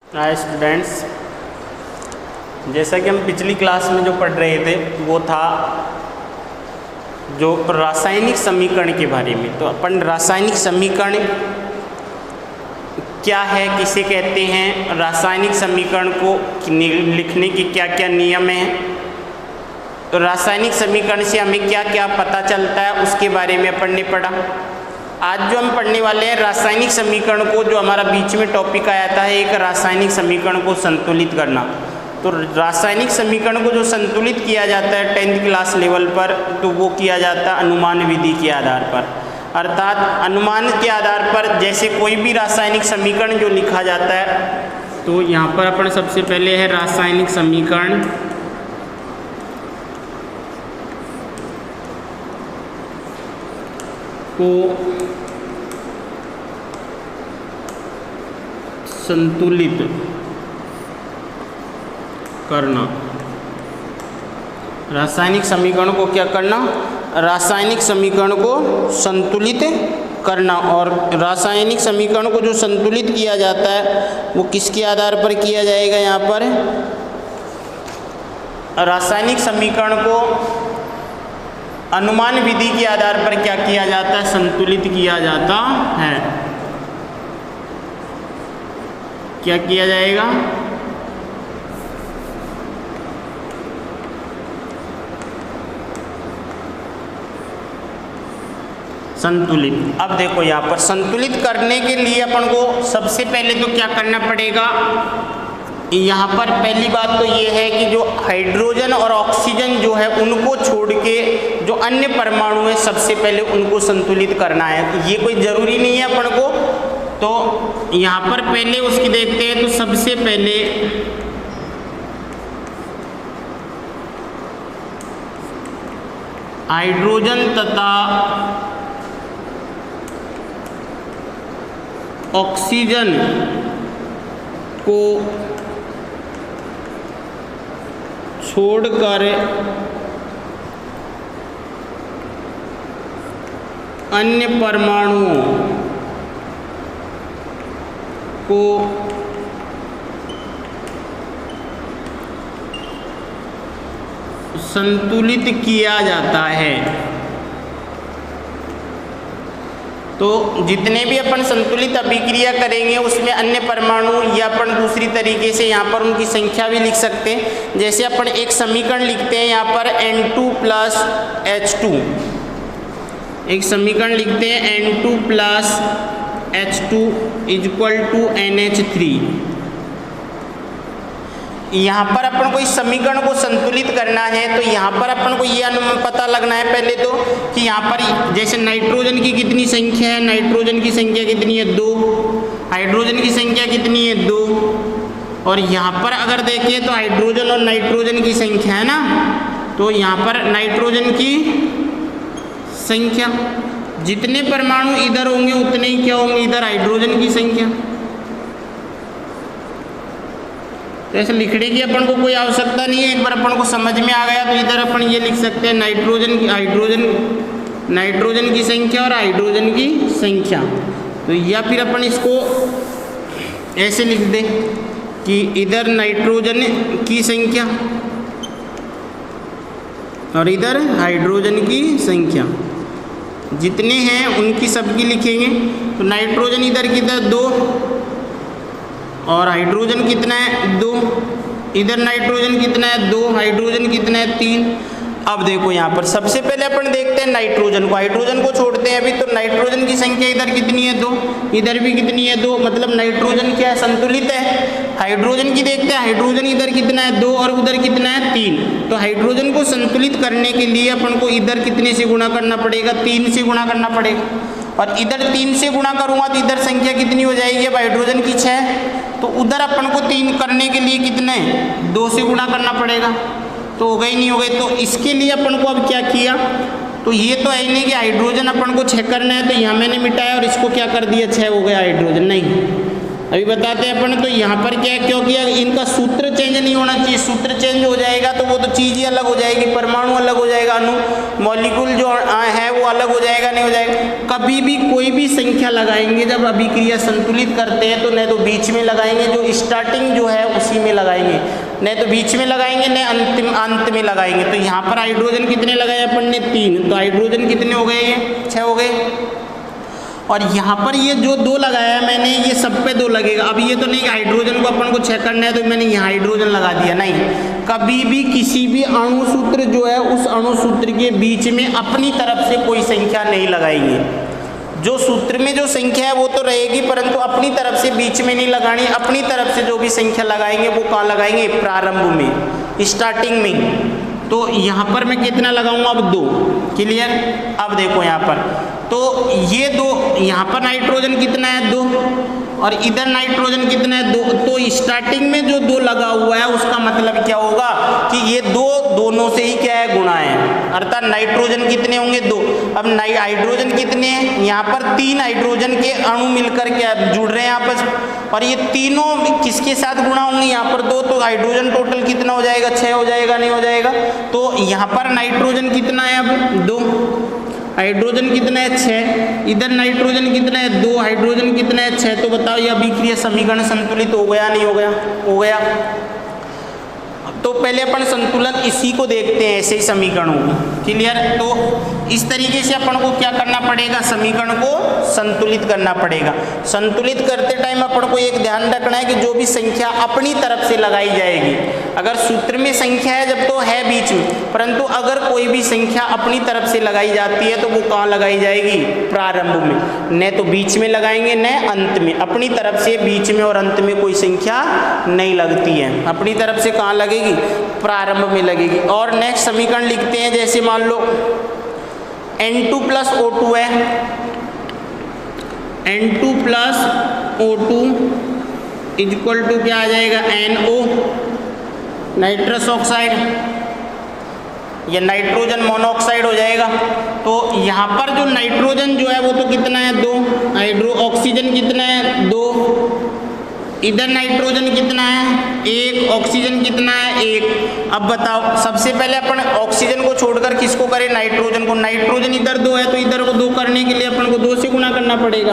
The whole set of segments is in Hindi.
हाय स्टूडेंट्स, जैसा कि हम पिछली क्लास में जो पढ़ रहे थे वो था जो रासायनिक समीकरण के बारे में। तो अपन रासायनिक समीकरण क्या है, किसे कहते हैं, रासायनिक समीकरण को लिखने के क्या क्या नियम हैं, तो रासायनिक समीकरण से हमें क्या क्या पता चलता है उसके बारे में अपन ने पढ़ा। आज जो हम पढ़ने वाले हैं रासायनिक समीकरण को, जो हमारा बीच में टॉपिक आया था एक रासायनिक समीकरण को संतुलित करना। तो रासायनिक समीकरण को जो संतुलित किया जाता है 10th क्लास लेवल पर, तो वो किया जाता है अनुमान विधि के आधार पर। अर्थात अनुमान के आधार पर जैसे कोई भी रासायनिक समीकरण जो लिखा जाता है, तो यहाँ पर अपन सबसे पहले है रासायनिक समीकरण को संतुलित करना। रासायनिक समीकरण को क्या करना, रासायनिक समीकरण को संतुलित करना। और रासायनिक समीकरण को जो संतुलित किया जाता है वो किसके आधार पर किया जाएगा, यहाँ पर रासायनिक समीकरण को अनुमान विधि के आधार पर क्या किया जाता है, संतुलित किया जाता है। क्या किया जाएगा, संतुलित। अब देखो यहाँ पर संतुलित करने के लिए अपन को सबसे पहले तो क्या करना पड़ेगा, यहाँ पर पहली बात तो ये है कि जो हाइड्रोजन और ऑक्सीजन जो है उनको छोड़ के जो अन्य परमाणु है सबसे पहले उनको संतुलित करना है। ये कोई ज़रूरी नहीं है अपन को, तो यहाँ पर पहले उसकी देखते हैं। तो सबसे पहले हाइड्रोजन तथा ऑक्सीजन को छोड़कर अन्य परमाणुओं को संतुलित किया जाता है। तो जितने भी अपन संतुलित अभिक्रिया करेंगे उसमें अन्य परमाणु या अपन दूसरी तरीके से यहाँ पर उनकी संख्या भी लिख सकते हैं। जैसे अपन एक समीकरण लिखते हैं यहाँ पर N2 प्लस H2, एक समीकरण लिखते हैं N2 plus H2 equal to NH3। यहाँ पर अपन को इस समीकरण को संतुलित करना है, तो यहाँ पर अपन को ये पता लगना है पहले तो कि यहाँ पर जैसे नाइट्रोजन की कितनी संख्या है, नाइट्रोजन की संख्या कितनी है 2, हाइड्रोजन की संख्या कितनी है 2। और यहाँ पर अगर देखें तो हाइड्रोजन और नाइट्रोजन की संख्या है ना, तो यहाँ पर नाइट्रोजन की संख्या, जितने परमाणु इधर होंगे उतने ही क्या होंगे, इधर हाइड्रोजन की संख्या। तो ऐसे लिखने की अपन को कोई आवश्यकता नहीं है, एक बार अपन को समझ में आ गया तो इधर अपन ये लिख सकते हैं नाइट्रोजन की संख्या और हाइड्रोजन की संख्या। तो या फिर अपन इसको ऐसे लिख दें कि इधर नाइट्रोजन की संख्या और इधर हाइड्रोजन की संख्या, जितने हैं उनकी सबकी लिखेंगे। तो नाइट्रोजन इधर किधर 2 और हाइड्रोजन कितना है 2, इधर नाइट्रोजन कितना है 2, हाइड्रोजन कितना है 3। अब देखो यहाँ पर सबसे पहले अपन देखते हैं नाइट्रोजन को, हाइड्रोजन को छोड़ते हैं अभी। तो नाइट्रोजन की संख्या इधर कितनी है 2, इधर भी कितनी है 2, मतलब नाइट्रोजन क्या है, संतुलित है। हाइड्रोजन की देखते हैं, हाइड्रोजन इधर कितना है 2 और उधर कितना है 3। तो हाइड्रोजन को संतुलित करने के लिए अपन को इधर कितने से गुणा करना पड़ेगा, 3 से गुणा करना पड़ेगा। और इधर 3 से गुणा करूँगा तो इधर संख्या कितनी हो जाएगी, अब हाइड्रोजन की 6, तो उधर अपन को 3 करने के लिए कितने 2 से गुणा करना पड़ेगा, तो हो गई नहीं हो गई। तो इसके लिए अपन को अब क्या किया, तो ये तो है नहीं कि हाइड्रोजन अपन को 6 करना है, तो यहाँ मैंने मिटाया और इसको क्या कर दिया 6 हो गया हाइड्रोजन, नहीं। अभी बताते हैं अपन। तो यहाँ पर क्या है, क्योंकि इनका सूत्र चेंज नहीं होना चाहिए, सूत्र चेंज हो जाएगा तो वो तो चीज़ ही अलग हो जाएगी, परमाणु अलग हो जाएगा, अणु मॉलिक्यूल जो है वो अलग हो जाएगा, नहीं हो जाएगा। कभी भी कोई भी संख्या लगाएंगे जब अभिक्रिया संतुलित करते हैं तो न तो बीच में लगाएंगे, जो स्टार्टिंग जो है उसी में लगाएंगे, न तो बीच में लगाएंगे न अंत में लगाएंगे। तो यहाँ पर हाइड्रोजन कितने लगाए अपन ने 3, तो हाइड्रोजन कितने हो गए, ये 6 हो गए। और यहाँ पर ये जो 2 लगाया मैंने, ये सब पे 2 लगेगा। अब ये तो नहीं कि हाइड्रोजन को अपन को चेक करना है तो मैंने यहाँ हाइड्रोजन लगा दिया, नहीं। कभी भी किसी भी अणु सूत्र जो है उस अणु सूत्र के बीच में अपनी तरफ से कोई संख्या नहीं लगाएंगे। जो सूत्र में जो संख्या है वो तो रहेगी, परंतु अपनी तरफ से बीच में नहीं लगानी। अपनी तरफ से जो भी संख्या लगाएंगे वो कहाँ लगाएंगे, प्रारंभ में, स्टार्टिंग में। तो यहाँ पर मैं कितना लगाऊंगा, अब 2। क्लियर। अब देखो यहाँ पर तो ये 2, यहाँ पर नाइट्रोजन कितना है 2 और इधर नाइट्रोजन कितना है 2। तो स्टार्टिंग में जो 2 लगा हुआ है उसका मतलब क्या होगा कि ये 2 दोनों से ही क्या है, गुणा है, अर्थात नाइट्रोजन कितने होंगे 2। अब हाइड्रोजन कितने हैं, यहाँ पर 3 हाइड्रोजन के अणु मिलकर क्या जुड़ रहे हैं आपस में, और ये तीनों किसके साथ गुणा होंगे, यहाँ पर 2। तो हाइड्रोजन टोटल कितना हो जाएगा, 6 हो जाएगा, नहीं हो जाएगा। तो यहाँ पर नाइट्रोजन कितना है, अब 2, हाइड्रोजन कितना है 6, इधर नाइट्रोजन कितना है 2, हाइड्रोजन कितना है 6। तो बताओ ये अभिक्रिया समीकरण संतुलित हो गया, नहीं हो गया, हो गया। तो पहले अपन संतुलन इसी को देखते हैं, ऐसे ही समीकरणों को। क्लियर। तो इस तरीके से अपन को क्या करना पड़ेगा, समीकरण को संतुलित करना पड़ेगा। संतुलित करते टाइम अपन को एक ध्यान रखना है कि जो भी संख्या अपनी तरफ से लगाई जाएगी, अगर सूत्र में संख्या है जब तो है बीच में, परंतु अगर कोई भी संख्या अपनी तरफ से लगाई जाती है तो वो कहाँ लगाई जाएगी, प्रारंभ में। न तो बीच में लगाएंगे न अंत में, अपनी तरफ से बीच में और अंत में कोई संख्या नहीं लगती है, अपनी तरफ से कहाँ लगेगी, प्रारंभ में लगेगी। और नेक्स्ट समीकरण लिखते हैं, जैसे मान लो N2 + O2 है, N2 + O2 = क्या आ जाएगा, NO, नाइट्रस ऑक्साइड, या नाइट्रोजन मोनोऑक्साइड हो जाएगा। तो यहाँ पर जो नाइट्रोजन जो है वो तो कितना है 2, हाइड्रो ऑक्सीजन कितना है 2, इधर नाइट्रोजन कितना है 1, ऑक्सीजन कितना है 1। अब बताओ, सबसे पहले अपन ऑक्सीजन को छोड़कर किसको करें, नाइट्रोजन को। नाइट्रोजन इधर 2 है तो इधर को 2 करने के लिए अपन को 2 से गुणा करना पड़ेगा,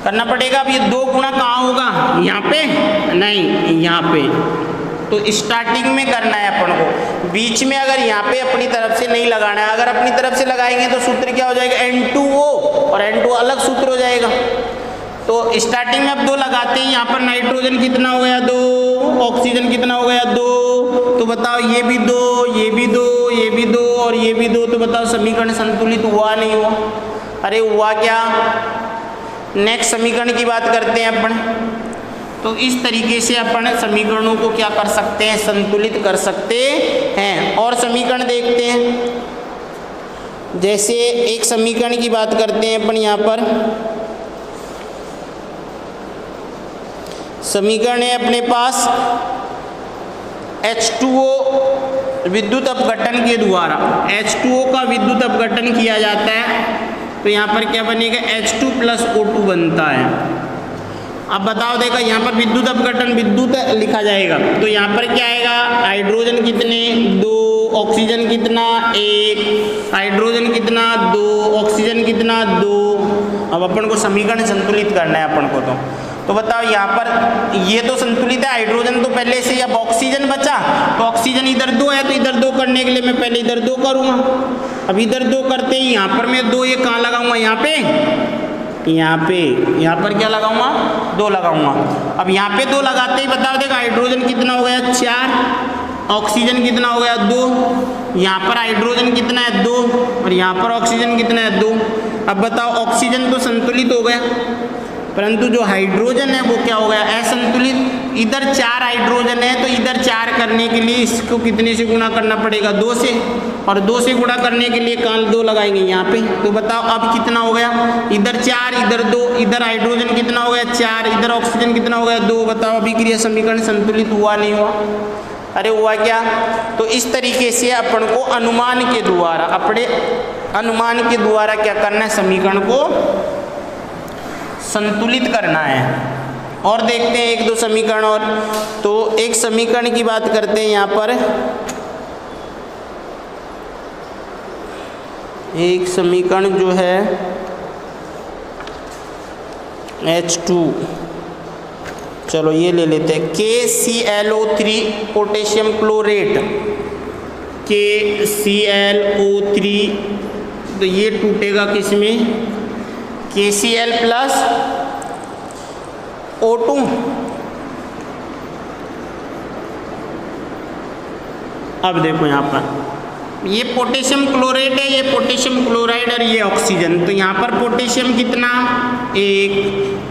करना पड़ेगा। अब ये 2 गुणा कहाँ होगा, यहाँ पे नहीं, यहाँ पे। तो स्टार्टिंग में करना है अपन को, बीच में अगर यहाँ पे अपनी तरफ से नहीं लगाना है। अगर अपनी तरफ से लगाएंगे तो सूत्र क्या हो जाएगा, N2O, और N2 अलग सूत्र हो जाएगा। तो स्टार्टिंग में अब 2 लगाते हैं, यहाँ पर नाइट्रोजन कितना हो गया 2, ऑक्सीजन कितना हो गया 2। तो बताओ ये भी 2, ये भी 2, ये भी 2 और ये भी 2। तो बताओ समीकरण संतुलित हुआ नहीं हुआ, अरे हुआ क्या। नेक्स्ट समीकरण की बात करते हैं अपन। तो इस तरीके से अपन समीकरणों को क्या कर सकते हैं, संतुलित कर सकते हैं। और समीकरण देखते हैं, जैसे एक समीकरण की बात करते हैं अपन। यहाँ पर समीकरण है अपने पास H2O विद्युत अपघटन के द्वारा, H2O का विद्युत अपघटन किया जाता है। तो यहाँ पर क्या बनेगा, H2 + O2 बनता है। अब बताओ, देखो यहाँ पर विद्युत अपघटन, विद्युत लिखा जाएगा। तो यहाँ पर क्या आएगा, हाइड्रोजन कितने 2, ऑक्सीजन कितना 1, हाइड्रोजन कितना 2, ऑक्सीजन कितना 2। अब अपन को समीकरण संतुलित करना है अपन को। तो बताओ यहाँ पर ये तो संतुलित है, हाइड्रोजन तो पहले से। अब ऑक्सीजन बचा, तो ऑक्सीजन इधर 2 है तो इधर 2 करने के लिए मैं पहले इधर 2 करूँगा। अब इधर 2 करते ही यहाँ पर मैं 2 ये कहाँ लगाऊंगा, यहाँ पे, यहाँ पर क्या लगाऊंगा 2 लगाऊंगा। अब यहाँ पे 2 लगाते ही बताओ, देखो हाइड्रोजन कितना हो गया 4, ऑक्सीजन कितना हो गया 2, यहाँ पर हाइड्रोजन कितना है 2 और यहाँ पर ऑक्सीजन कितना है 2। अब बताओ, ऑक्सीजन तो संतुलित हो गया, परंतु जो हाइड्रोजन है वो क्या हो गया, असंतुलित। इधर 4 हाइड्रोजन है तो इधर 4 करने के लिए इसको कितने से गुणा करना पड़ेगा, 2 से, और 2 से गुणा करने के लिए कहाँ 2 लगाएंगे यहाँ पे। तो बताओ अब कितना हो गया, इधर 4, इधर 2, इधर हाइड्रोजन कितना हो गया 4, इधर ऑक्सीजन कितना हो गया 2। बताओ अभिक्रिया समीकरण संतुलित हुआ नहीं हुआ, अरे हुआ क्या। तो इस तरीके से अपन को अनुमान के द्वारा, अपने अनुमान के द्वारा क्या करना है, समीकरण को संतुलित करना है। और देखते हैं एक दो समीकरण और। तो एक समीकरण की बात करते हैं यहाँ पर, एक समीकरण जो है H2, चलो ये ले लेते हैं, KClO3 पोटेशियम क्लोरेट, KClO3, तो ये टूटेगा किसमें, KCl प्लस O2। अब देखो यहाँ पर ये पोटेशियम क्लोरेट है, ये पोटेशियम क्लोराइड और ये ऑक्सीजन। तो यहाँ पर पोटेशियम कितना, 1,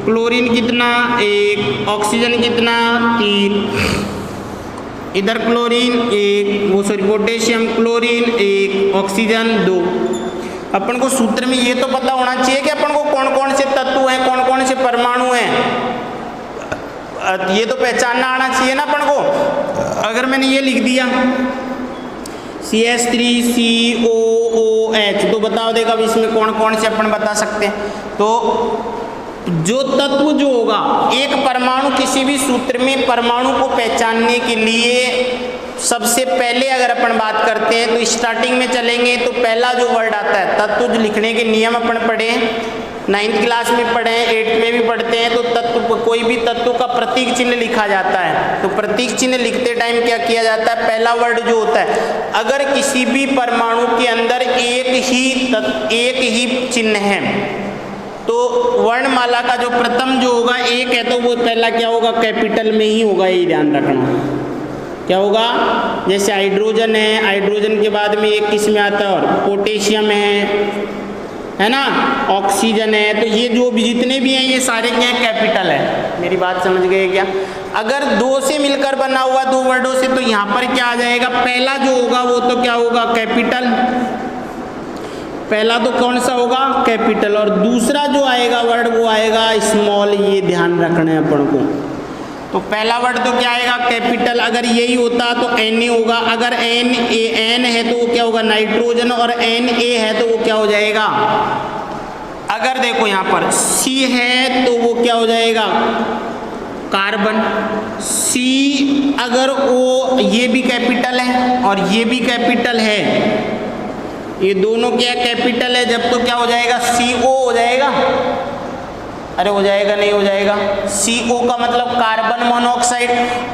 क्लोरीन कितना, 1, ऑक्सीजन कितना, 3, इधर क्लोरीन 1, वो सॉरी पोटेशियम, क्लोरीन 1, ऑक्सीजन 2। अपन को सूत्र में ये तो पता होना चाहिए कि अपन को कौन कौन से तत्व हैं, कौन कौन से परमाणु हैं, ये तो पहचानना आना चाहिए ना अपन को। अगर मैंने ये लिख दिया CH3COOH, तो बताओ देखा अब इसमें कौन कौन से अपन बता सकते हैं। तो जो तत्व जो होगा एक परमाणु, किसी भी सूत्र में परमाणु को पहचानने के लिए सबसे पहले अगर अपन बात करते हैं तो स्टार्टिंग में चलेंगे तो पहला जो वर्ड आता है, तत्व जो लिखने के नियम अपन पढ़े हैं, 9th क्लास में पढ़े हैं, 8th में भी पढ़ते हैं। तो तत्व, कोई भी तत्व का प्रतीक चिन्ह लिखा जाता है। तो प्रतीक चिन्ह लिखते टाइम क्या किया जाता है, पहला वर्ड जो होता है, अगर किसी भी परमाणु के अंदर एक ही चिन्ह है तो वर्णमाला का जो प्रथम जो होगा एक है, तो वो पहला क्या होगा, कैपिटल में ही होगा, ये ध्यान रखना। क्या होगा, जैसे हाइड्रोजन है, हाइड्रोजन के बाद में एक किस में आता है, और पोटेशियम है ना, ऑक्सीजन है। तो ये जो भी जितने भी हैं ये सारे क्या है, कैपिटल है। मेरी बात समझ गए क्या। अगर दो से मिलकर बना हुआ, दो वर्डों से, तो यहाँ पर क्या आ जाएगा, पहला जो होगा वो तो क्या होगा, कैपिटल, पहला तो कौन सा होगा, कैपिटल, और दूसरा जो आएगा वर्ड वो आएगा स्मॉल। ये ध्यान रखना है अपन को। तो पहला वर्ड तो क्या आएगा, कैपिटल। अगर यही होता तो Na होगा, अगर N है तो वो क्या होगा, नाइट्रोजन, और Na है तो वो क्या हो जाएगा, अगर देखो यहाँ पर C है तो वो क्या हो जाएगा, कार्बन। C अगर O, ये भी कैपिटल है और ये भी कैपिटल है, ये दोनों क्या कैपिटल है, जब तो क्या हो जाएगा, CO हो जाएगा। अरे हो जाएगा, नहीं हो जाएगा, CO का मतलब कार्बन मोनोऑक्साइड।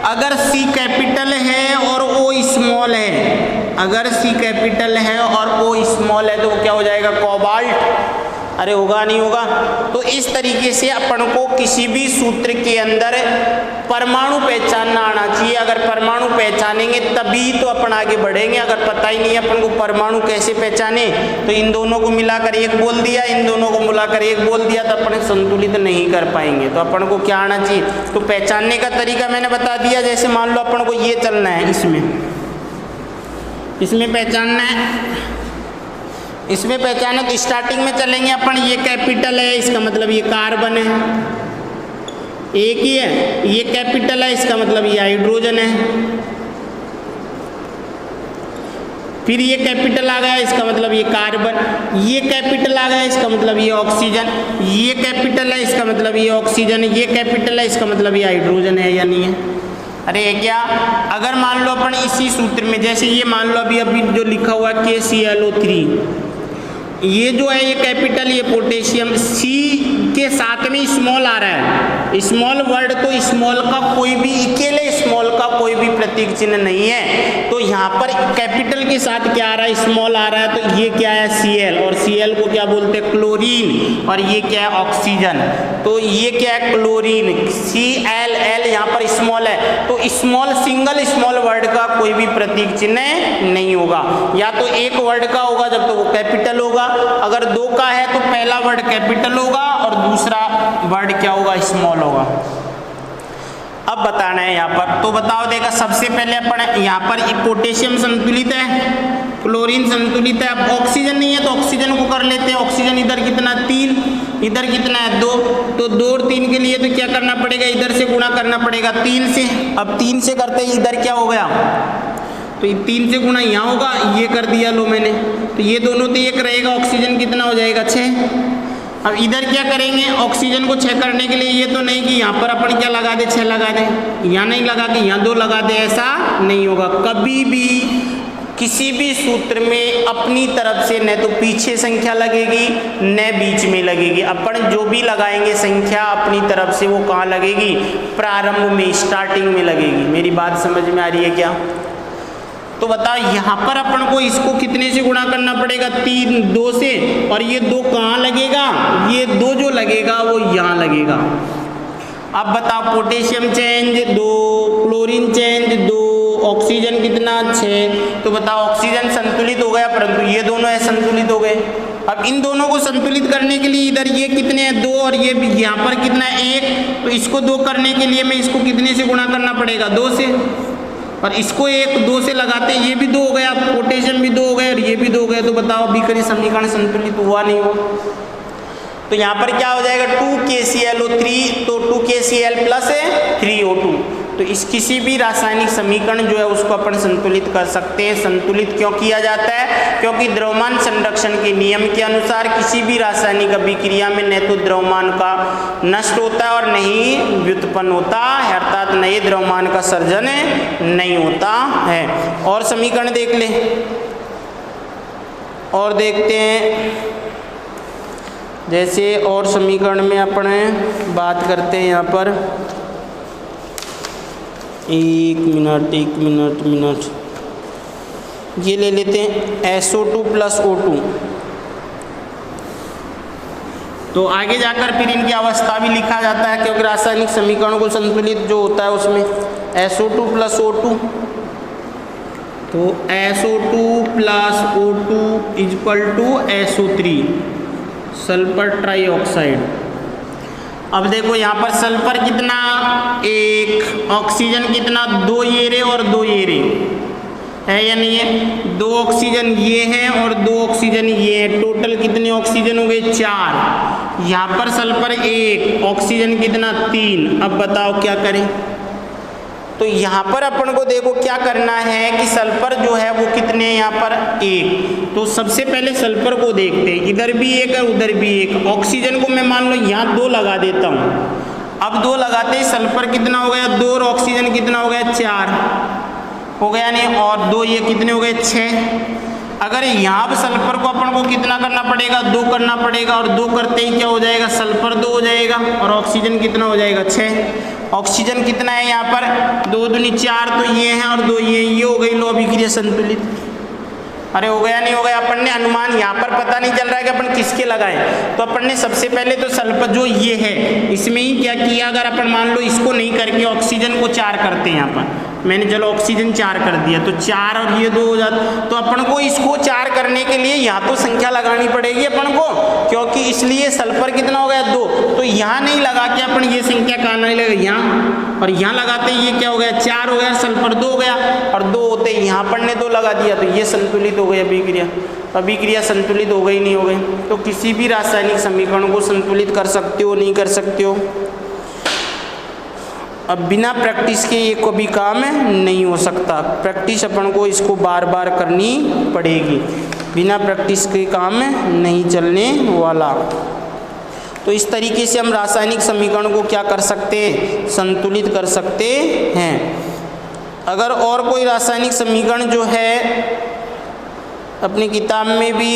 अगर C कैपिटल है और O स्मॉल है, अगर C कैपिटल है और O स्मॉल है तो वो क्या हो जाएगा, कोबाल्ट। अरे होगा, नहीं होगा। तो इस तरीके से अपन को किसी भी सूत्र के अंदर परमाणु पहचानना आना चाहिए। अगर परमाणु पहचानेंगे तभी तो अपन आगे बढ़ेंगे। अगर पता ही नहीं है अपन को परमाणु कैसे पहचाने, तो इन दोनों को मिलाकर एक बोल दिया, इन दोनों को मिलाकर एक बोल दिया, तो अपन संतुलित नहीं कर पाएंगे। तो अपन को क्या आना चाहिए, तो पहचानने का तरीका मैंने बता दिया। जैसे मान लो अपन को ये चलना है, इसमें पहचानना है, इसमें पहचाने तो स्टार्टिंग में चलेंगे अपन, ये कैपिटल है इसका मतलब ये कार्बन है, एक ही है, ये कैपिटल है इसका मतलब ये हाइड्रोजन है, फिर ये कैपिटल आ गया इसका मतलब ये कार्बन, ये कैपिटल आ गया इसका मतलब ये ऑक्सीजन, ये कैपिटल है इसका मतलब ये ऑक्सीजन, ये कैपिटल है इसका मतलब ये हाइड्रोजन है या नहीं है। अरे क्या, अगर मान लो अपन इसी सूत्र में, जैसे ये मान लो अभी जो लिखा हुआ है KClO3, ये जो है ये कैपिटल, ये पोटेशियम, C के साथ में स्मॉल आ रहा है, स्मॉल वर्ड, तो स्मॉल का कोई भी, अकेले स्मॉल का कोई भी प्रतीक चिन्ह नहीं है। तो यहाँ पर कैपिटल के साथ क्या आ रहा है, स्मॉल आ रहा है, तो ये क्या है, Cl, और Cl को क्या बोलते हैं, क्लोरीन, और ये क्या है, ऑक्सीजन। तो ये क्या है, क्लोरीन, Cl यहाँ पर स्मॉल है, तो स्मॉल, सिंगल स्मॉल वर्ड का कोई भी प्रतीक चिन्ह नहीं होगा। या तो एक वर्ड का होगा जब तो वो कैपिटल होगा, अगर दो का है तो पहला वर्ड कैपिटल होगा और दूसरा वर्ड क्या होगा, स्मॉल होगा। अब बताना है यहाँ पर, तो बताओ देखा, सबसे पहले अपन यहाँ पर पोटेशियम संतुलित है, क्लोरीन संतुलित है, अब ऑक्सीजन नहीं है तो ऑक्सीजन को कर लेते हैं। ऑक्सीजन इधर कितना, 3, इधर कितना है, 2, तो 2 और 3 के लिए तो क्या करना पड़ेगा, इधर से गुणा करना पड़ेगा 3 से। अब 3 से करते ही इधर क्या हो गया, तो ये 3 से गुणा यहाँ होगा, ये कर दिया लो मैंने, तो ये दोनों तो एक रहेगा, ऑक्सीजन कितना हो जाएगा, 6, अब इधर क्या करेंगे, ऑक्सीजन को 6 करने के लिए ये तो नहीं कि यहाँ पर अपन क्या लगा दे 6 लगा दे, यहाँ नहीं लगा के यहाँ 2 लगा दे, ऐसा नहीं होगा। कभी भी किसी भी सूत्र में अपनी तरफ से न तो पीछे संख्या लगेगी न बीच में लगेगी। अपन जो भी लगाएंगे संख्या अपनी तरफ से वो कहाँ लगेगी, प्रारंभ में, स्टार्टिंग में लगेगी। मेरी बात समझ में आ रही है क्या? तो बताओ यहाँ पर अपन को इसको कितने से गुणा करना पड़ेगा, 2 से, और ये 2 कहाँ लगेगा, ये 2 जो लगेगा वो यहाँ लगेगा। अब बताओ potassium change 2, chlorine change 2, oxygen कितना 6। तो बताओ ऑक्सीजन संतुलित हो गया, परंतु ये दोनों असंतुलित हो गए। अब इन दोनों को संतुलित करने के लिए इधर ये कितने हैं 2 और ये यहाँ पर कितना है 1, तो इसको 2 करने के लिए मैं इसको कितने से गुणा करना पड़ेगा, 2 से, और इसको 2 से लगाते ये भी 2 हो गया, पोटेशियम भी 2 हो गए और ये भी 2 हो गए। तो बताओ अभिक्रिया समीकरण संतुलित हुआ नहीं हुआ? तो यहाँ पर क्या हो जाएगा 2KClO3, तो 2KCl प्लस 3O2। तो इस किसी भी रासायनिक समीकरण जो है उसको अपन संतुलित कर सकते हैं। संतुलित क्यों किया जाता है? क्योंकि द्रव्यमान संरक्षण के नियम के अनुसार किसी भी रासायनिक अभिक्रिया में न तो द्रव्यमान का नष्ट होता है और नहीं व्युत्पन्न होता है, अर्थात नए द्रव्यमान का सर्जन नहीं होता है। और समीकरण देख ले, और देखते हैं जैसे और समीकरण में अपन बात करते हैं यहाँ पर, एक मिनट ये ले लेते हैं SO2 प्लस O2। तो आगे जाकर फिर इनकी अवस्था भी लिखा जाता है, क्योंकि रासायनिक समीकरणों को संतुलित जो होता है उसमें SO2 प्लस O2, तो SO2 plus O2 equal to SO3 sulphur trioxide. अब देखो यहाँ पर सल्फर कितना 1, ऑक्सीजन कितना 2 ये रे और 2 ये रे है या नहीं है, 2 ऑक्सीजन ये है और 2 ऑक्सीजन ये है, टोटल कितने ऑक्सीजन हो गए 4। यहाँ पर सल्फर 1, ऑक्सीजन कितना 3। अब बताओ क्या करें? तो यहाँ पर अपन को देखो क्या करना है कि सल्फर जो है वो कितने हैं यहाँ पर 1। तो सबसे पहले सल्फर को देखते हैं, इधर भी 1 और उधर भी 1। ऑक्सीजन को मैं मान लो यहाँ 2 लगा देता हूँ। अब 2 लगाते ही सल्फर कितना हो गया 2 और ऑक्सीजन कितना हो गया 4 हो गया नहीं, और 2 ये कितने हो गए 6। अगर यहाँ पर सल्फर को अपन को कितना करना पड़ेगा 2 करना पड़ेगा, और 2 करते ही क्या हो जाएगा सल्फर 2 हो जाएगा और ऑक्सीजन कितना हो जाएगा 6। ऑक्सीजन कितना है यहाँ पर 2 दूनी 4, तो ये है और 2 ये हो गई। लो अभिक्रिया संतुलित। अरे हो गया नहीं हो गया? अपन ने अनुमान यहाँ पर पता नहीं चल रहा है कि अपन किसके लगाएं। तो अपन ने सबसे पहले तो सल्फर जो ये है इसमें ही क्या किया, अगर अपन मान लो इसको नहीं करके ऑक्सीजन को 4 करते हैं, यहाँ पर मैंने चलो ऑक्सीजन 4 कर दिया, तो 4 और ये 2 हो जाता। तो अपन को इसको 4 करने के लिए यहाँ तो संख्या लगानी पड़ेगी अपन को, क्योंकि इसलिए सल्फर कितना हो गया 2, तो यहाँ नहीं लगा के अपन ये संख्या कहाँ नहीं लगेगा यहाँ, और यहाँ लगाते ये क्या हो गया 4 हो गया, सल्फर 2 हो गया, और 2 होते यहाँ पर ने 2 लगा दिया, तो ये संतुलित हो गई अभिक्रिया। अभिक्रिया संतुलित हो गई नहीं हो गई? तो किसी भी रासायनिक समीकरण को संतुलित कर सकते हो नहीं कर सकते हो? अब बिना प्रैक्टिस के ये कभी काम नहीं हो सकता। प्रैक्टिस अपन को इसको बार बार करनी पड़ेगी, बिना प्रैक्टिस के काम नहीं चलने वाला। तो इस तरीके से हम रासायनिक समीकरण को क्या कर सकते हैं, संतुलित कर सकते हैं। अगर और कोई रासायनिक समीकरण जो है अपनी किताब में भी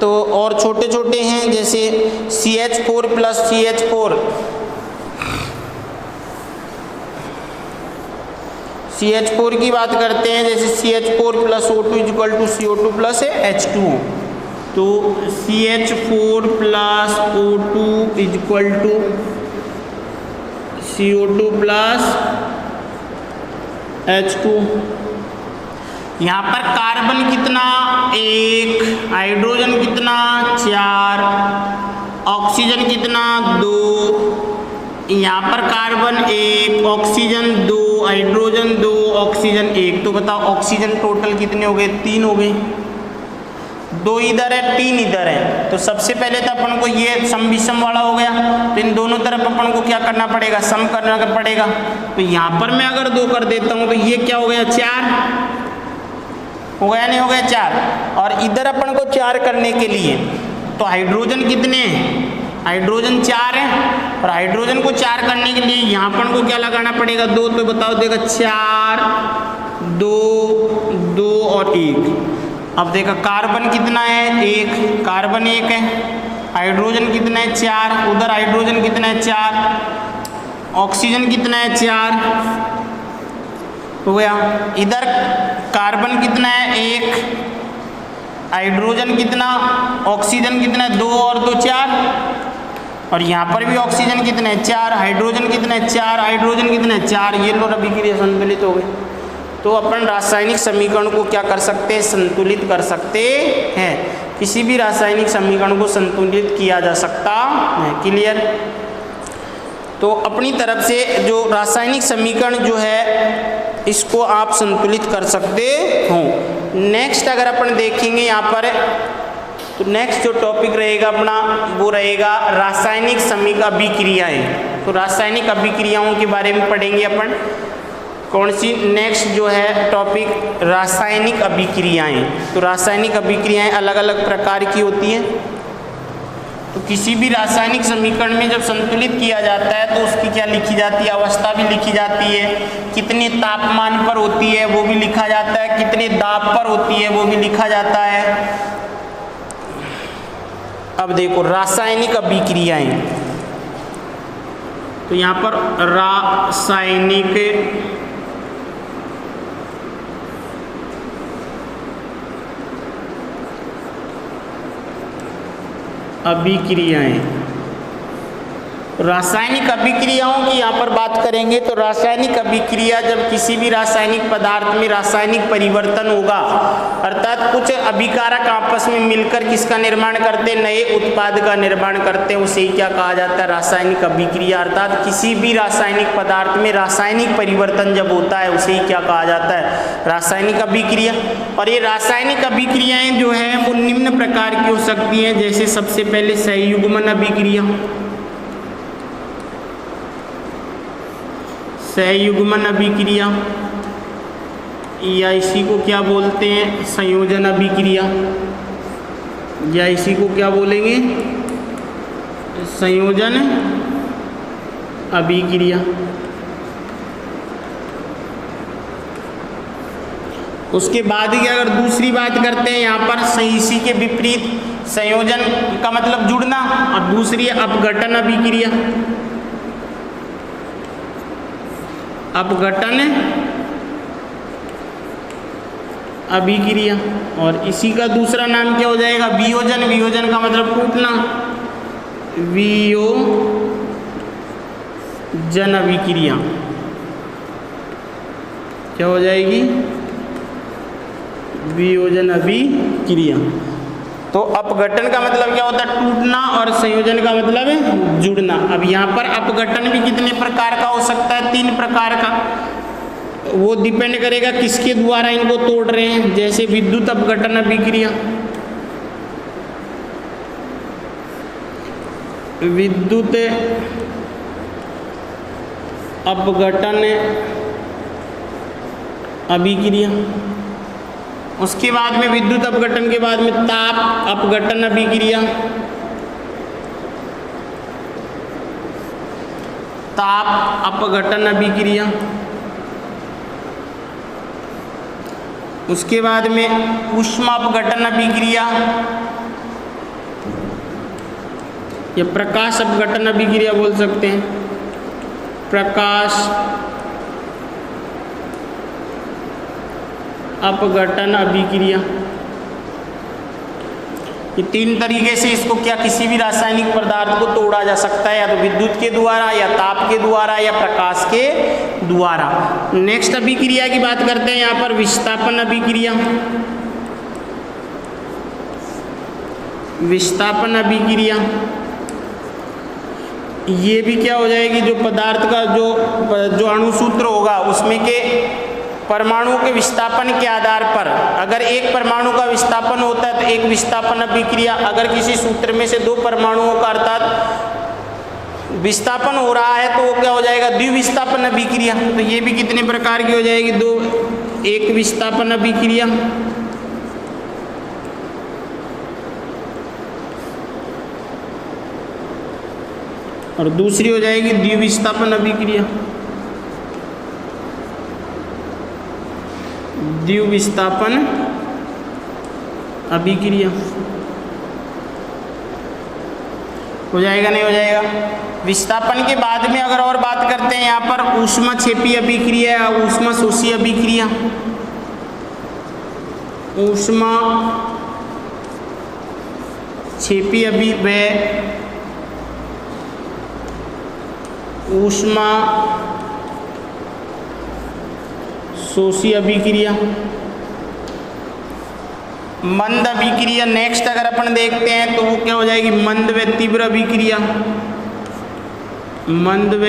तो और छोटे छोटे हैं, जैसे CH4 प्लस CH4 की बात करते हैं, जैसे CH4 plus O2 equal to CO2 plus H2। तो CH4 plus O2 equal to CO2 plus H2। यहाँ पर कार्बन कितना 1, हाइड्रोजन कितना 4, ऑक्सीजन कितना 2, यहाँ पर कार्बन 1, ऑक्सीजन 2, हाइड्रोजन 2, ऑक्सीजन 1। तो बताओ ऑक्सीजन टोटल कितने हो गए 3 हो गए, 2 इधर है 3 इधर है। तो सबसे पहले तो अपन को ये सम विषम वाला हो गया, तो इन दोनों तरफ अपन को क्या करना पड़ेगा, सम करना पड़ेगा। तो यहाँ पर मैं अगर 2 कर देता हूँ तो ये क्या हो गया 4 हो गया नहीं हो गया 4, और इधर अपन को 4 करने के लिए तो तो हाइड्रोजन कितने हैं, हाइड्रोजन 4 है, और हाइड्रोजन को 4 करने के लिए यहाँ पर को क्या लगाना पड़ेगा, 2, तो बताओ देगा 4 2 2 और 1। अब देखा कार्बन कितना है, 1, कार्बन 1 है, हाइड्रोजन कितना है 4, उधर हाइड्रोजन कितना है 4, ऑक्सीजन कितना है 4 हो गया, इधर कार्बन कितना है 1, हाइड्रोजन कितना, ऑक्सीजन कितना है 2 और 2 4, और यहाँ पर भी ऑक्सीजन कितना है 4, हाइड्रोजन कितना है 4, हाइड्रोजन कितना है 4, ये लो अभिक्रिया संतुलित हो गई। तो अपन रासायनिक समीकरण को क्या कर सकते हैं, संतुलित कर सकते हैं। किसी भी रासायनिक समीकरण को संतुलित किया जा सकता है। क्लियर। तो अपनी तरफ से जो रासायनिक समीकरण जो है इसको आप संतुलित कर सकते हो। नेक्स्ट अगर अपन देखेंगे यहाँ पर, तो नेक्स्ट जो टॉपिक रहेगा अपना वो रहेगा रासायनिक समीकरण अभिक्रियाएं। तो रासायनिक अभिक्रियाओं के बारे में पढ़ेंगे अपन। कौन सी, नेक्स्ट जो है टॉपिक रासायनिक अभिक्रियाएं। तो रासायनिक अभिक्रियाएं अलग अलग प्रकार की होती हैं। तो किसी भी रासायनिक समीकरण में जब संतुलित किया जाता है तो उसकी क्या लिखी जाती है, अवस्था भी लिखी जाती है, कितने तापमान पर होती है वो भी लिखा जाता है, कितने दाब पर होती है वो भी लिखा जाता है। अब देखो रासायनिक अभिक्रियाएं, तो यहाँ पर रासायनिक अभिक्रियाएं, रासायनिक अभिक्रियाओं की यहाँ पर बात करेंगे। तो रासायनिक अभिक्रिया जब किसी भी रासायनिक पदार्थ में रासायनिक परिवर्तन होगा, अर्थात कुछ अभिकारक आपस में मिलकर किसका निर्माण करते हैं, नए उत्पाद का निर्माण करते हैं, उसे ही क्या कहा जाता है, रासायनिक अभिक्रिया। अर्थात किसी भी रासायनिक पदार्थ में रासायनिक परिवर्तन जब होता है उसे ही क्या कहा जाता है, रासायनिक अभिक्रिया। और ये रासायनिक अभिक्रियाएं जो है वो निम्न प्रकार की हो सकती हैं। जैसे सबसे पहले सहयुग्मन अभिक्रिया, सहयुग्मन अभिक्रिया, या इसी को क्या बोलते हैं, संयोजन अभिक्रिया, या इसी को क्या बोलेंगे, संयोजन अभिक्रिया। उसके बाद ही अगर दूसरी बात करते हैं यहाँ पर इसी के विपरीत, संयोजन का मतलब जुड़ना, और दूसरी अपघटन अभिक्रिया, अपघटन अभिक्रिया। और इसी का दूसरा नाम क्या हो जाएगा, वियोजन। वियोजन का मतलब टूटना, वियोजन अभिक्रिया क्या हो जाएगी, वियोजन अभिक्रिया। तो अपघटन का मतलब क्या होता है, टूटना, और संयोजन का मतलब है जुड़ना। अब यहाँ पर अपघटन भी कितने प्रकार का हो सकता है, 3 प्रकार का। वो डिपेंड करेगा किसके द्वारा इनको तोड़ रहे हैं। जैसे विद्युत अपघटन अभिक्रिया, विद्युत अपघटन अभिक्रिया। उसके बाद में विद्युत अपघटन के बाद में ताप अपघटन अभिक्रिया, ताप अपघटन अभिक्रिया। उसके बाद में ऊष्मा अपघटन अभिक्रिया, या प्रकाश अपघटन अभिक्रिया बोल सकते हैं, प्रकाश अपघटन अभिक्रिया। ये 3 तरीके से इसको क्या किसी भी रासायनिक पदार्थ को तोड़ा जा सकता है, या तो विद्युत के द्वारा, या ताप के द्वारा, या प्रकाश के द्वारा। नेक्स्ट अभिक्रिया की बात करते हैं यहाँ पर, विस्थापन अभिक्रिया। विस्थापन अभिक्रिया ये भी क्या हो जाएगी, जो पदार्थ का जो अणुसूत्र होगा उसमें के परमाणु के विस्थापन के आधार पर, अगर एक परमाणु का विस्थापन होता है तो एक विस्थापन अभिक्रिया, अगर किसी सूत्र में से 2 परमाणुओं का अर्थात विस्थापन हो रहा है तो वो क्या हो जाएगा, द्विविस्थापन अभिक्रिया। तो ये भी कितने प्रकार की हो जाएगी, 2, एक विस्थापन अभिक्रिया और दूसरी हो जाएगी द्विविस्थापन अभिक्रिया। द्विविस्थापन अभिक्रिया हो जाएगा, नहीं हो जाएगा। विस्थापन के बाद में अगर और बात करते हैं यहाँ पर ऊष्माक्षेपी अभिक्रिया या ऊष्माशोषी अभिक्रिया। ऊष्माक्षेपी ऊष्माशोषी अभिक्रिया, मंद अभिक्रिया। नेक्स्ट अगर अपन देखते हैं तो वो क्या हो जाएगी, मंद व तीव्र अभिक्रिया। मंद व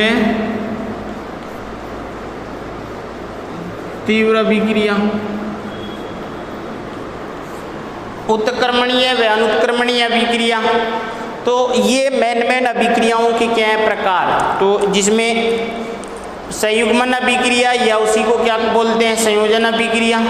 तीव्र अभिक्रिया। उत्क्रमणीय व अनुत्क्रमणीय अभिक्रिया। तो ये मेन अभिक्रियाओं के क्या है प्रकार, तो जिसमें संयुग्मन अभिक्रिया या उसी को क्या बोलते हैं संयोजन अभिक्रिया।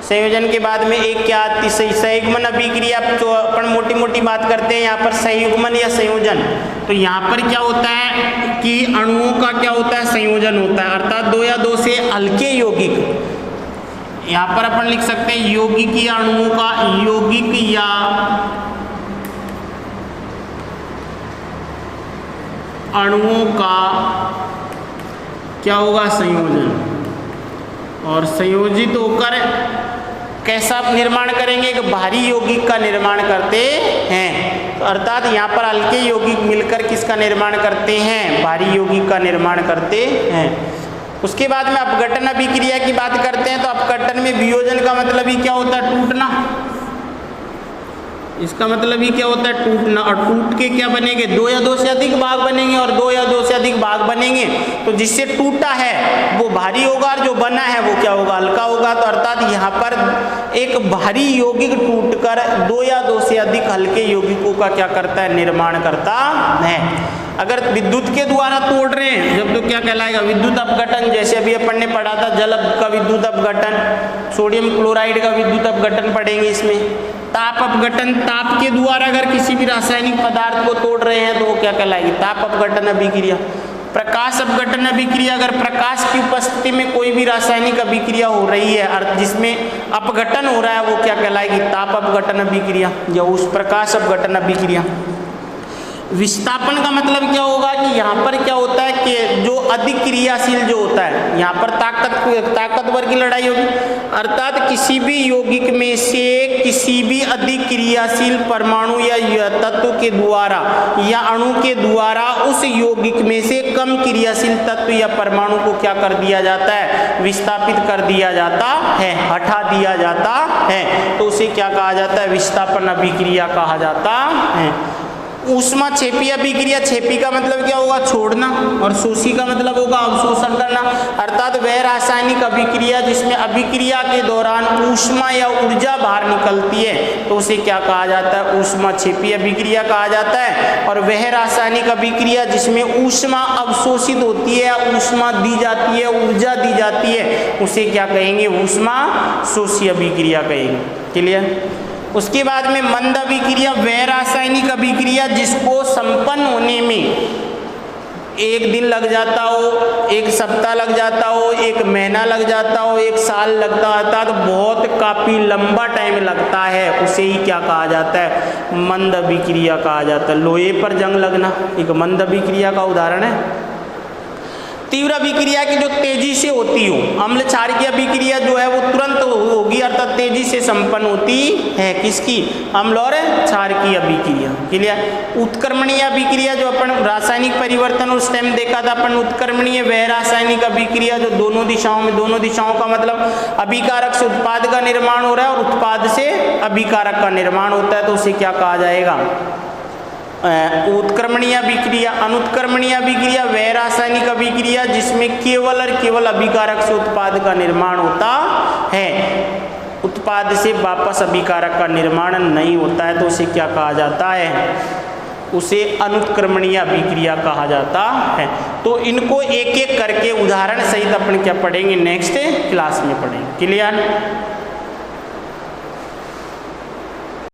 संयोजन के बाद में एक क्या आती है संयुग्मन अभिक्रिया, जो अपन मोटी मोटी बात करते हैं यहाँ पर संयुग्मन या संयोजन। तो यहाँ पर क्या होता है कि अणुओं का क्या होता है संयोजन होता है, अर्थात दो या दो से हल्के यौगिक। यहाँ पर अपन लिख सकते हैं यौगिक या अणुओं का, यौगिक या अणुओं का क्या होगा संयोजन, और संयोजित होकर कैसा निर्माण करेंगे, एक भारी यौगिक का निर्माण करते हैं। तो अर्थात यहाँ पर हल्के यौगिक मिलकर किसका निर्माण करते हैं, भारी यौगिक का निर्माण करते हैं। उसके बाद में अपघटन अभिक्रिया की बात करते हैं। तो अपघटन में वियोजन का मतलब ही क्या होता है टूटना, इसका मतलब ही क्या होता है टूटना। और टूट के क्या बनेंगे, दो या दो से अधिक भाग बनेंगे, और दो या दो से अधिक भाग बनेंगे तो जिससे टूटा है वो भारी होगा और जो बना है वो क्या होगा हल्का होगा। तो अर्थात यहाँ पर एक भारी यौगिक टूटकर दो या दो से अधिक हल्के यौगिकों का क्या करता है निर्माण करता है। अगर विद्युत के द्वारा तोड़ रहे हैं जब तो क्या कहलाएगा विद्युत अपघटन। जैसे अभी अपन ने पढ़ा था जल का विद्युत अपघटन, सोडियम क्लोराइड का विद्युत अपघटन पढ़ेंगे इसमें। ताप अपघटन, ताप के द्वारा अगर किसी भी रासायनिक पदार्थ को तोड़ रहे हैं तो वो क्या कहलाएगी ताप अपघटन अभिक्रिया। प्रकाश अपघटन अभिक्रिया, अगर प्रकाश की उपस्थिति में कोई भी रासायनिक अभिक्रिया हो रही है जिसमें अपघटन हो रहा है वो क्या कहलाएगी ताप अपघटन अभिक्रिया या उस प्रकाश अपघटन अभिक्रिया। विस्थापन का मतलब क्या होगा कि यहाँ पर क्या होता है कि जो अधिक क्रियाशील जो होता है, यहाँ पर ताकतवर की लड़ाई होगी, अर्थात किसी भी यौगिक में से किसी भी अधिक क्रियाशील परमाणु या तत्व के द्वारा या अणु के द्वारा उस यौगिक में से कम क्रियाशील तत्व या परमाणु को क्या कर दिया जाता है विस्थापित कर दिया जाता है, हटा दिया जाता है। तो उसे क्या कहा जाता है विस्थापन अभिक्रिया कहा जाता है। ऊष्माक्षेपी अभिक्रिया, छेपी का मतलब क्या होगा छोड़ना और शोषी का मतलब होगा अवशोषण करना। अर्थात वह रासायनिक अभिक्रिया जिसमें अभिक्रिया के दौरान ऊष्मा या ऊर्जा बाहर निकलती है तो उसे क्या कहा जाता है ऊष्माक्षेपी अभिक्रिया कहा जाता है। और वह रासायनिक अभिक्रिया जिसमें ऊष्मा अवशोषित होती है, ऊष्मा दी जाती है, ऊर्जा दी जाती है, उसे क्या कहेंगे ऊष्माशोषी अभिक्रिया कहेंगे। क्लियर। उसके बाद में मंद अभिक्रिया, वह रासायनिक अभिक्रिया जिसको संपन्न होने में एक दिन लग जाता हो, एक सप्ताह लग जाता हो, एक महीना लग जाता हो, एक साल लगता होता तो बहुत काफ़ी लंबा टाइम लगता है, उसे ही क्या कहा जाता है मंद अभिक्रिया कहा जाता है। लोहे पर जंग लगना एक मंद अभिक्रिया का उदाहरण है। तीव्र अभिक्रिया की जो तेजी से होती हो, अम्ल क्षार की अभिक्रिया जो है वो तुरंत होगी अर्थात तेजी से संपन्न होती है, किसकी अम्ल और क्षार की अभिक्रिया। क्लियर। उत्क्रमणीय अभिक्रिया जो अपन रासायनिक परिवर्तन उस टाइम देखा था अपन, उत्क्रमणीय वह रासायनिक अभिक्रिया जो दोनों दिशाओं में, दोनों दिशाओं का मतलब अभिकारक से उत्पाद का निर्माण हो रहा है और उत्पाद से अभिकारक का निर्माण होता है तो उसे क्या कहा जाएगा उत्क्रमणीय अभिक्रिया। अनुत्क्रमणीय अभिक्रिया वह रासायनिक अभिक्रिया जिसमें केवल और केवल अभिकारक से उत्पाद का निर्माण होता है, उत्पाद से वापस अभिकारक का निर्माण नहीं होता है तो उसे क्या कहा जाता है उसे अनुत्क्रमणीय अभिक्रिया कहा जाता है। तो इनको एक एक करके उदाहरण सहित अपन क्या पढ़ेंगे नेक्स्ट क्लास में पढ़ेंगे। क्लियर।